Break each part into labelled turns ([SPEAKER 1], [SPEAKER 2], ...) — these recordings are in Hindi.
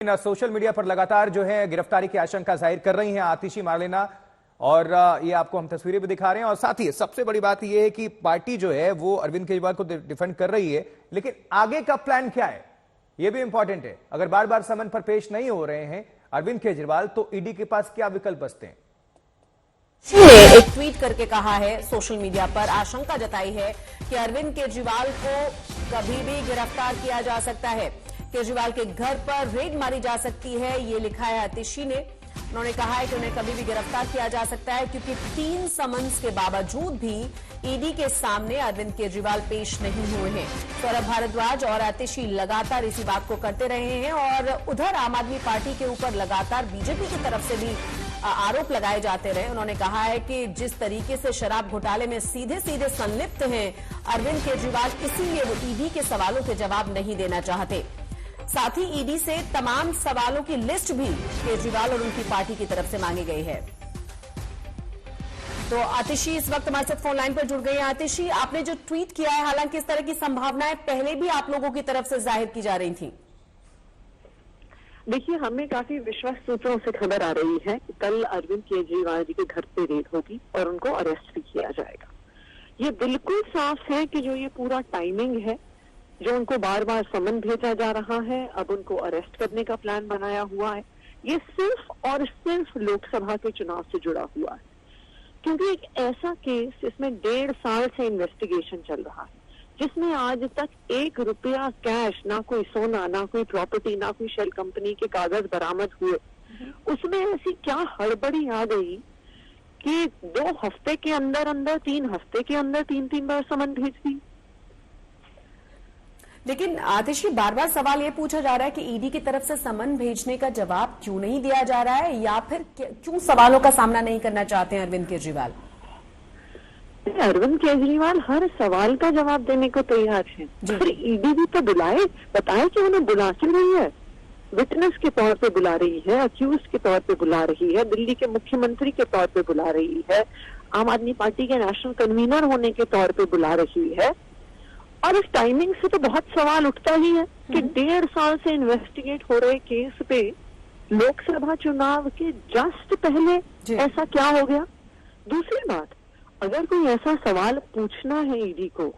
[SPEAKER 1] सोशल मीडिया पर लगातार जो है गिरफ्तारी की आशंका जाहिर कर रही हैं आतिशी मार्लेना। और ये आपको हम तस्वीरें भी दिखा रहे हैं। और साथ ही सबसे बड़ी बात ये है कि पार्टी जो है वो अरविंद केजरीवाल को डिफेंड कर रही है, लेकिन आगे का प्लान क्या है ये भी इंपॉर्टेंट है। अगर बार बार समन पर पेश नहीं हो रहे हैं अरविंद केजरीवाल तो ईडी के पास क्या विकल्प बचते हैं।
[SPEAKER 2] एक ट्वीट करके कहा है, सोशल मीडिया पर आशंका जताई है कि अरविंद केजरीवाल को कभी भी गिरफ्तार किया जा सकता है। केजरीवाल के घर पर रेड मारी जा सकती है, ये लिखा है आतिशी ने। उन्होंने कहा है कि उन्हें कभी भी गिरफ्तार किया जा सकता है क्योंकि 3 समन्स के बावजूद भी ईडी के सामने अरविंद केजरीवाल पेश नहीं हुए हैं। सौरभ भारद्वाज और आतिशी लगातार इसी बात को करते रहे हैं और उधर आम आदमी पार्टी के ऊपर लगातार बीजेपी की तरफ से भी आरोप लगाए जाते रहे। उन्होंने कहा है कि जिस तरीके से शराब घोटाले में सीधे सीधे संलिप्त हैं अरविंद केजरीवाल, इसीलिए वो ईडी के सवालों के जवाब नहीं देना चाहते। साथ ही ईडी से तमाम सवालों की लिस्ट भी केजरीवाल और उनकी पार्टी की तरफ से मांगी गई है। तो आतिशी इस वक्त हमारे साथ फोन लाइन पर जुड़ गई हैं। आतिशी, आपने जो ट्वीट किया है, हालांकि इस तरह की संभावनाएं पहले भी आप लोगों की तरफ से जाहिर की जा रही थी।
[SPEAKER 3] देखिए, हमें काफी विश्वास सूत्रों से खबर आ रही है कि कल अरविंद केजरीवाल जी के घर पे रेड होगी और उनको अरेस्ट भी किया जाएगा। ये बिल्कुल साफ है कि जो ये पूरा टाइमिंग है, जो उनको बार बार समन भेजा जा रहा है, अब उनको अरेस्ट करने का प्लान बनाया हुआ है, ये सिर्फ और सिर्फ लोकसभा के चुनाव से जुड़ा हुआ है। क्योंकि एक ऐसा केस जिसमें 1.5 साल से इन्वेस्टिगेशन चल रहा है, जिसमें आज तक 1 रुपया कैश, ना कोई सोना, ना कोई प्रॉपर्टी, ना कोई शेल कंपनी के कागज बरामद हुए, उसमें ऐसी क्या हड़बड़ी आ गई कि 2 हफ्ते के अंदर अंदर 3 हफ्ते के अंदर 3-3 बार समन भेज दी।
[SPEAKER 2] लेकिन आतिशी, बार बार सवाल ये पूछा जा रहा है कि ईडी की तरफ से समन भेजने का जवाब क्यों नहीं दिया जा रहा है, या फिर क्यों सवालों का सामना नहीं करना चाहते हैं अरविंद केजरीवाल।
[SPEAKER 3] अरविंद केजरीवाल हर सवाल का जवाब देने को तैयार है, पर ईडी भी तो बुलाए, बताए कि उन्हें बुला क्यों रही है। विटनेस के तौर पे बुला रही है, अक्यूज के तौर पे बुला रही है, दिल्ली के मुख्यमंत्री के तौर पे बुला रही है, आम आदमी पार्टी के नेशनल कन्वीनर होने के तौर पे बुला रही है। और इस टाइमिंग से तो बहुत सवाल उठता ही है कि 1.5 साल से इन्वेस्टिगेट हो रहे केस पे लोकसभा चुनाव के जस्ट पहले ऐसा क्या हो गया। दूसरी बात, अगर कोई ऐसा सवाल पूछना है ईडी को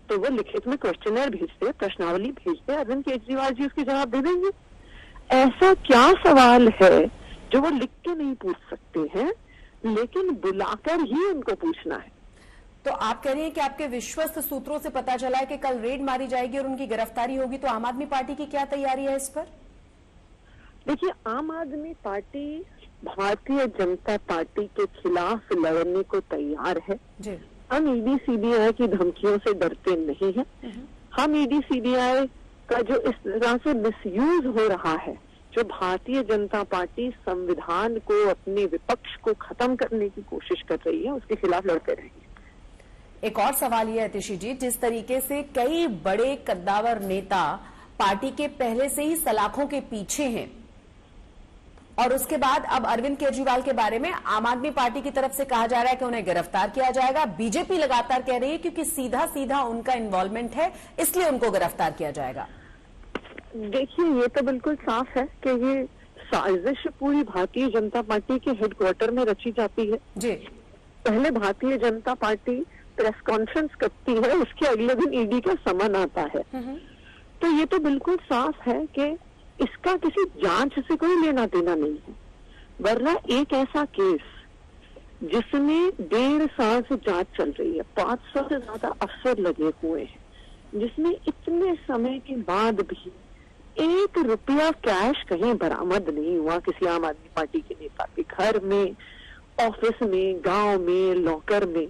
[SPEAKER 3] तो वो लिखित में क्वेश्चनर भेजते, प्रश्नावली भेजते, अरविंद केजरीवाल जी उसके जवाब दे देंगे। ऐसा क्या सवाल है जो वो लिख के नहीं पूछ सकते हैं, लेकिन बुलाकर ही उनको पूछना है।
[SPEAKER 2] तो आप कह रही हैं कि आपके विश्वस्त सूत्रों से पता चला है कि कल रेड मारी जाएगी और उनकी गिरफ्तारी होगी, तो आम आदमी पार्टी की क्या तैयारी है इस पर?
[SPEAKER 3] देखिए, आम आदमी पार्टी भारतीय जनता पार्टी के खिलाफ लड़ने को तैयार है जी। हम ईडी सीबीआई की धमकियों से डरते नहीं हैं। हम ईडी सीबीआई का जो इस तरह से मिसयूज हो रहा है, जो भारतीय जनता पार्टी संविधान को, अपने विपक्ष को खत्म करने की कोशिश कर रही है, उसके खिलाफ लड़ते रहेंगे।
[SPEAKER 2] एक और सवाल ये है आतिशी जी, जिस तरीके से कई बड़े कद्दावर नेता पार्टी के पहले से ही सलाखों के पीछे हैं और उसके बाद अब अरविंद केजरीवाल के बारे में आम आदमी पार्टी की तरफ से कहा जा रहा है कि उन्हें गिरफ्तार किया जाएगा। बीजेपी लगातार कह रही है क्योंकि सीधा सीधा उनका इन्वॉल्वमेंट है, इसलिए उनको गिरफ्तार किया जाएगा।
[SPEAKER 3] देखिए, ये तो बिल्कुल साफ है कि ये साजिश पूरी भारतीय जनता पार्टी के हेडक्वार्टर में रची जाती है जी। पहले Bharatiya Janata party press conference करती है, उसके अगले दिन ईडी का समन आता है। तो ये तो बिल्कुल साफ है कि इसका किसी जांच से कोई लेना देना नहीं है। वरना एक ऐसा केस जिसमें 1.5 साल से जांच चल रही है, 500 से ज्यादा अफसर लगे हुए हैं, जिसमें इतने समय के बाद भी 1 रुपया कैश कहीं बरामद नहीं हुआ किसी आम आदमी पार्टी के नेता के घर में, ऑफिस में, गांव में, लॉकर में।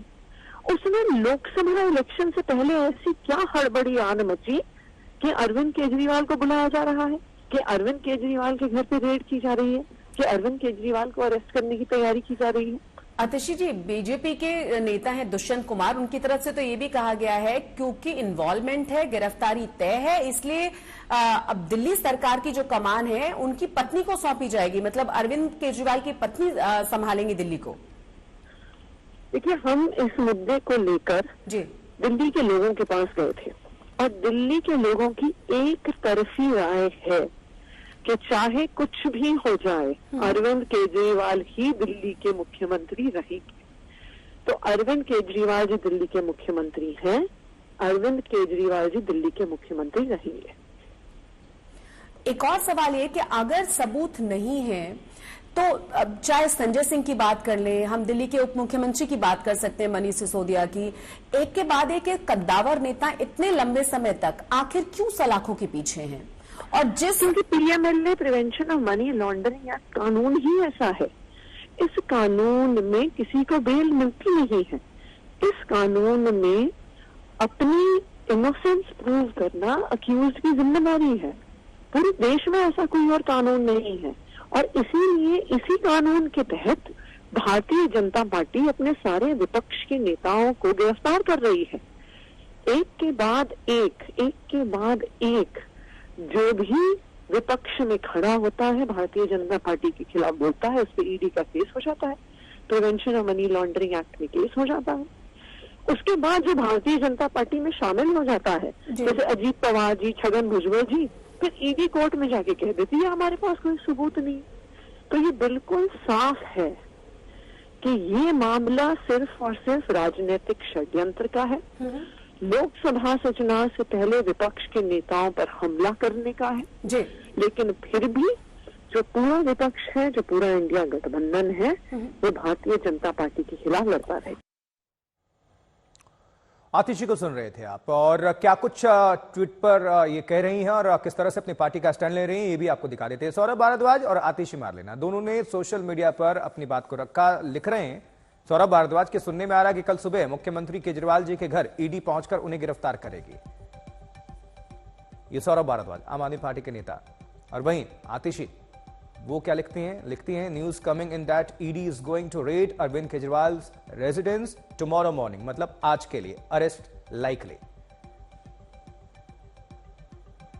[SPEAKER 3] उसमें लोकसभा इलेक्शन से पहले ऐसी क्या हड़बड़ी आन मची कि अरविंद केजरीवाल को बुलाया जा रहा है, कि अरविंद केजरीवाल के घर पे रेड की जा रही है, कि अरविंद केजरीवाल को अरेस्ट करने की तैयारी की जा रही है।
[SPEAKER 2] आतिशी जी, बीजेपी के नेता हैं दुष्यंत कुमार, उनकी तरफ से तो ये भी कहा गया है क्योंकि इन्वॉल्वमेंट है, गिरफ्तारी तय है, इसलिए अब दिल्ली सरकार की जो कमान है उनकी पत्नी को सौंपी जाएगी, मतलब अरविंद केजरीवाल की पत्नी संभालेंगी दिल्ली को।
[SPEAKER 3] देखिए, हम इस मुद्दे को लेकर दिल्ली के लोगों के पास गए थे और दिल्ली के लोगों की एक तरफी राय है कि चाहे कुछ भी हो जाए अरविंद केजरीवाल ही दिल्ली के मुख्यमंत्री रहेंगे। तो अरविंद केजरीवाल जी दिल्ली के मुख्यमंत्री हैं, अरविंद केजरीवाल जी दिल्ली के मुख्यमंत्री रहेंगे।
[SPEAKER 2] एक और सवाल ये कि अगर सबूत नहीं है तो चाहे संजय सिंह की बात कर लें, हम दिल्ली के उप मुख्यमंत्री की बात कर सकते हैं मनीष सिसोदिया की, एक के बाद एक कद्दावर नेता इतने लंबे समय तक आखिर क्यों सलाखों के पीछे हैं? और
[SPEAKER 3] क्योंकि PMLA prevention of money laundering act कानून ही ऐसा है। इस कानून में किसी को बेल मिलती नहीं है। इस कानून में अपनी इनोसेंस प्रूव करना अक्यूज की जिम्मेदारी है। पूरे देश में ऐसा कोई और कानून नहीं है और इसीलिए इसी कानून के तहत भारतीय जनता पार्टी अपने सारे विपक्ष के नेताओं को गिरफ्तार कर रही है। एक के बाद एक जो भी विपक्ष में खड़ा होता है, भारतीय जनता पार्टी के खिलाफ बोलता है, उस पर ईडी का केस हो जाता है, prevention of money laundering act में केस हो जाता है। उसके बाद जो भारतीय जनता पार्टी में शामिल हो जाता है, जैसे अजीत पवार जी, छगन भुजबल जी, फिर ईडी कोर्ट में जाके कह देती है हमारे पास कोई सबूत नहीं। तो ये बिल्कुल साफ है कि ये मामला सिर्फ और सिर्फ राजनीतिक षड्यंत्र का है, लोकसभा से चुनाव से पहले विपक्ष के नेताओं पर हमला करने का है जी। लेकिन फिर भी जो पूरा विपक्ष है, जो पूरा इंडिया गठबंधन है, वो भारतीय जनता पार्टी के खिलाफ लड़ता रहे।
[SPEAKER 1] आतिशी को सुन रहे थे आप, और क्या कुछ ट्वीट पर ये कह रही हैं और किस तरह से अपनी पार्टी का स्टैंड ले रही हैं, ये भी आपको दिखा देते हैं। सौरभ भारद्वाज और आतिशी मारलेना दोनों ने सोशल मीडिया पर अपनी बात को रखा, लिख रहे हैं। सौरभ भारद्वाज के सुनने में आ रहा है कि कल सुबह मुख्यमंत्री केजरीवाल जी के घर ईडी पहुंचकर उन्हें गिरफ्तार करेगी। ये सौरभ भारद्वाज, आम आदमी पार्टी के नेता। और वहीं आतिशी वो क्या लिखती हैं, news coming in that ED is going to raid Arvind Kejriwal residence tomorrow morning, मतलब आज के लिए अरेस्ट लाइकली।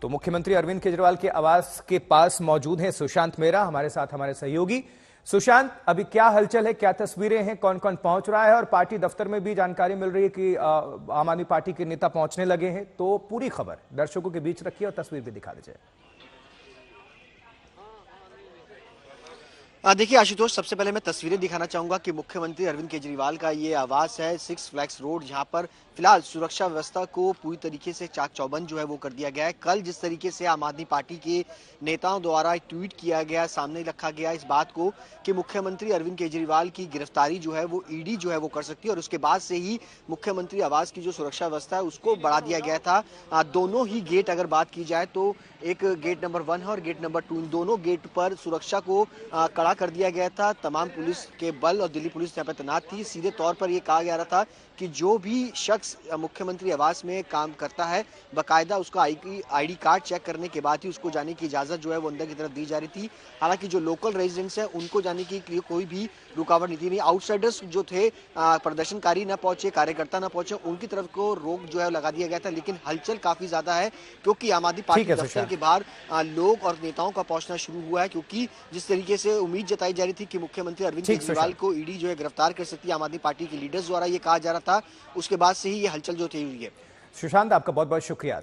[SPEAKER 1] तो मुख्यमंत्री अरविंद केजरीवाल के आवास के पास मौजूद हैं सुशांत मेहरा, हमारे साथ हमारे सहयोगी। सुशांत, अभी क्या हलचल है, क्या तस्वीरें हैं, कौन कौन पहुंच रहा है? और पार्टी दफ्तर में भी जानकारी मिल रही है कि आम आदमी पार्टी के नेता पहुंचने लगे हैं, तो पूरी खबर दर्शकों के बीच रखिए और तस्वीर भी दिखा दीजिए।
[SPEAKER 4] देखिए आशुतोष, सबसे पहले मैं तस्वीरें दिखाना चाहूंगा कि मुख्यमंत्री अरविंद केजरीवाल का ये आवास है 6 फ्लैग्स रोड, जहां पर फिलहाल सुरक्षा व्यवस्था को पूरी तरीके से चाक चौबंद जो है वो कर दिया गया है। कल जिस तरीके से आम आदमी पार्टी के नेताओं द्वारा ट्वीट किया गया, सामने रखा गया इस बात को कि मुख्यमंत्री अरविंद केजरीवाल की गिरफ्तारी जो है वो ईडी जो है वो कर सकती है, और उसके बाद से ही मुख्यमंत्री आवास की जो सुरक्षा व्यवस्था है उसको बढ़ा दिया गया था। दोनों ही गेट अगर बात की जाए तो एक गेट नंबर 1 है और गेट नंबर 2, इन दोनों गेट पर सुरक्षा को कड़ा कर दिया गया था। तमाम पुलिस के बल और दिल्ली पुलिस यहाँ पर तैनात थी। सीधे तौर पर यह कहा जा रहा था कि जो भी शख्स मुख्यमंत्री आवास में काम करता है, बाकायदा उसका आईडी कार्ड चेक करने के बाद ही उसको जाने की इजाजत जो है वो अंदर की तरफ दी जा रही थी। हालांकि जो लोकल रेजिडेंट्स हैं उनको जाने की लिए कोई भी रुकावट नहीं थी। आउटसाइडर्स जो थे, प्रदर्शनकारी ना पहुंचे, कार्यकर्ता ना पहुंचे, उनकी तरफ को रोक जो है लगा दिया गया था। लेकिन हलचल काफी ज्यादा है क्योंकि आम आदमी पार्टी दफ्तर के बाहर लोग और नेताओं का पहुंचना शुरू हुआ है, क्योंकि जिस तरीके से उम्मीद जताई जा रही थी कि मुख्यमंत्री अरविंद केजरीवाल को ईडी जो है गिरफ्तार कर सकती है, आम आदमी पार्टी के लीडर्स द्वारा ये कहा जा रहा था, उसके बाद से ही ये हलचल जो थी हुई है।
[SPEAKER 1] सुशांत, आपका बहुत बहुत शुक्रिया।